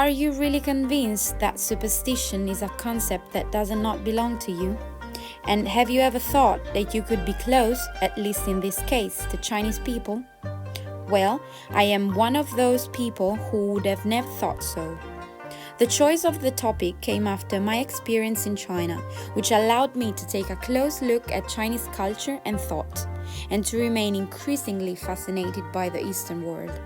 Are you really convinced that superstition is a concept that does not belong to you? And have you ever thought that you could be close, at least in this case, to Chinese people? Well, I am one of those people who would have never thought so. The choice of the topic came after my experience in China, which allowed me to take a close look at Chinese culture and thought, and to remain increasingly fascinated by the Eastern world.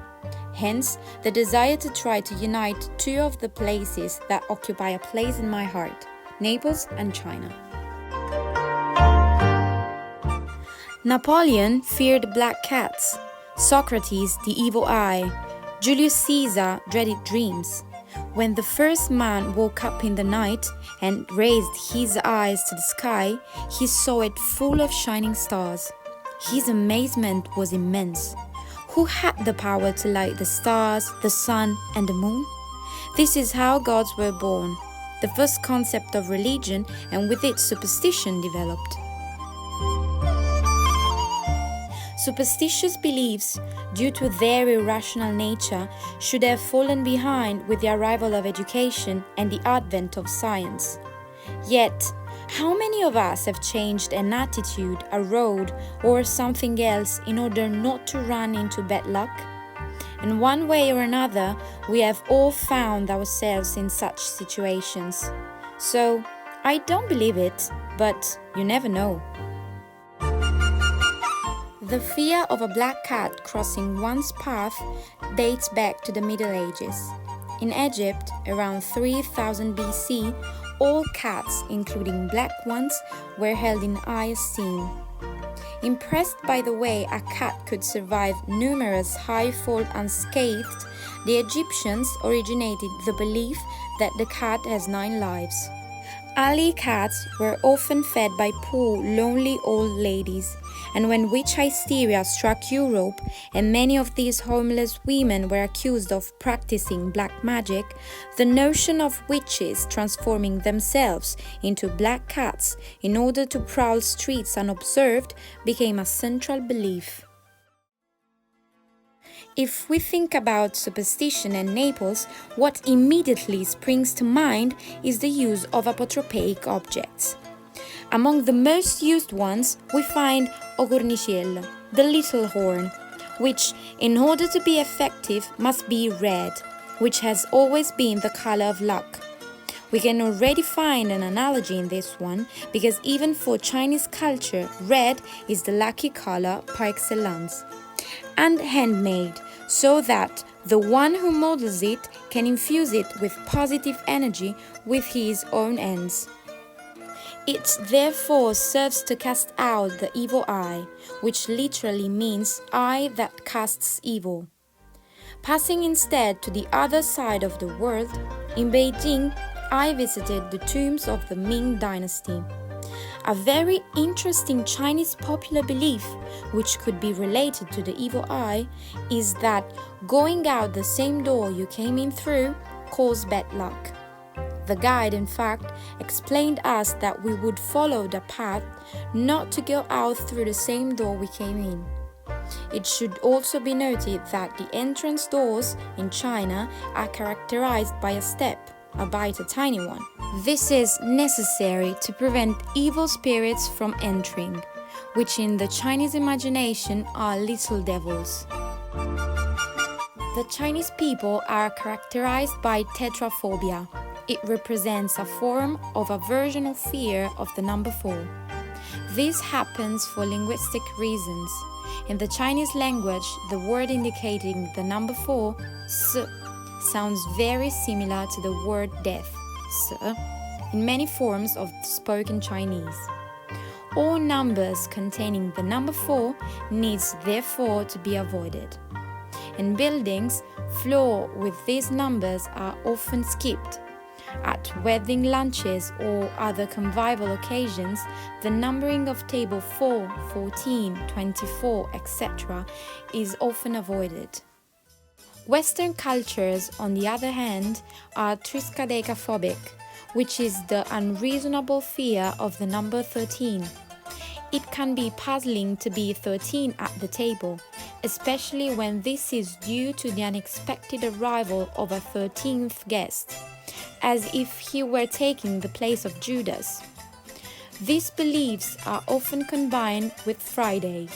Hence, the desire to try to unite two of the places that occupy a place in my heart, Naples and China. Napoleon feared black cats, Socrates the evil eye, Julius Caesar dreaded dreams. When the first man woke up in the night and raised his eyes to the sky, he saw it full of shining stars. His amazement was immense. Who had the power to light the stars, the sun, and the moon? This is how gods were born. The first concept of religion, and with it superstition, developed. Superstitious beliefs, due to their irrational nature, should have fallen behind with the arrival of education and the advent of science. Yet, how many of us have changed an attitude, a road, or something else in order not to run into bad luck? In one way or another, we have all found ourselves in such situations. So, I don't believe it, but you never know. The fear of a black cat crossing one's path dates back to the Middle Ages. In Egypt, around 3000 BC, all cats, including black ones, were held in high esteem. Impressed by the way a cat could survive numerous high falls unscathed, the Egyptians originated the belief that the cat has 9 lives. Alley cats were often fed by poor, lonely old ladies, and when witch hysteria struck Europe and many of these homeless women were accused of practicing black magic, the notion of witches transforming themselves into black cats in order to prowl streets unobserved became a central belief. If we think about superstition and Naples, what immediately springs to mind is the use of apotropaic objects. Among the most used ones, we find Ogorniciello, the little horn, which, in order to be effective, must be red, which has always been the color of luck. We can already find an analogy in this one, because even for Chinese culture, red is the lucky color par excellence. And handmade, so that the one who models it can infuse it with positive energy with his own ends. It therefore serves to cast out the evil eye, which literally means eye that casts evil. Passing instead to the other side of the world, in Beijing, I visited the tombs of the Ming Dynasty. A very interesting Chinese popular belief, which could be related to the evil eye, is that going out the same door you came in through calls bad luck. The guide, in fact, explained us that we would follow the path not to go out through the same door we came in. It should also be noted that the entrance doors in China are characterized by a step, albeit a tiny one. This is necessary to prevent evil spirits from entering, which in the Chinese imagination are little devils. The Chinese people are characterized by tetraphobia. It represents a form of aversion or fear of the number 4. This happens for linguistic reasons. In the Chinese language, the word indicating the number 4, S, sounds very similar to the word death, S, in many forms of spoken Chinese. All numbers containing the number 4 needs therefore to be avoided. In buildings, floors with these numbers are often skipped. At wedding lunches or other convivial occasions, the numbering of table 4, 14, 24, etc. is often avoided. Western cultures, on the other hand, are triskaidekaphobic, which is the unreasonable fear of the number 13. It can be puzzling to be 13 at the table, especially when this is due to the unexpected arrival of a 13th guest, as if he were taking the place of Judas. These beliefs are often combined with Friday,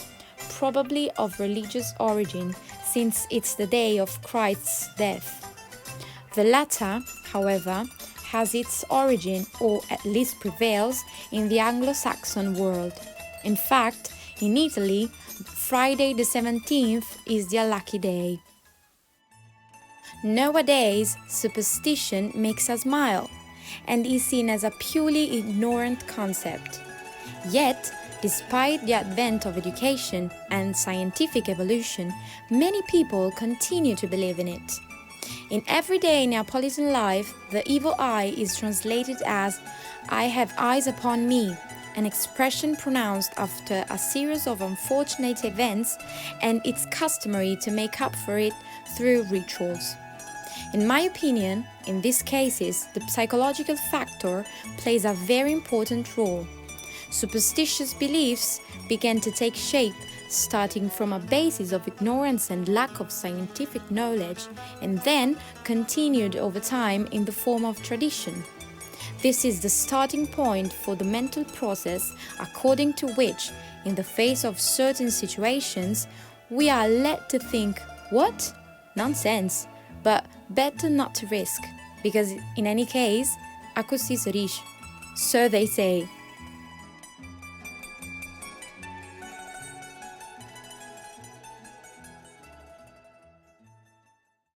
probably of religious origin, since it's the day of Christ's death. The latter, however, has its origin, or at least prevails, in the Anglo-Saxon world. In fact, in Italy, Friday the 17th is their lucky day. Nowadays, superstition makes us smile and is seen as a purely ignorant concept. Yet, despite the advent of education and scientific evolution, many people continue to believe in it. In everyday Neapolitan life, the evil eye is translated as "I have eyes upon me," an expression pronounced after a series of unfortunate events, and it's customary to make up for it through rituals. In my opinion, in these cases, the psychological factor plays a very important role. Superstitious beliefs began to take shape, starting from a basis of ignorance and lack of scientific knowledge, and then continued over time in the form of tradition. This is the starting point for the mental process according to which, in the face of certain situations, we are led to think, "What? Nonsense, but better not to risk, because in any case, a così si riesce." So they say.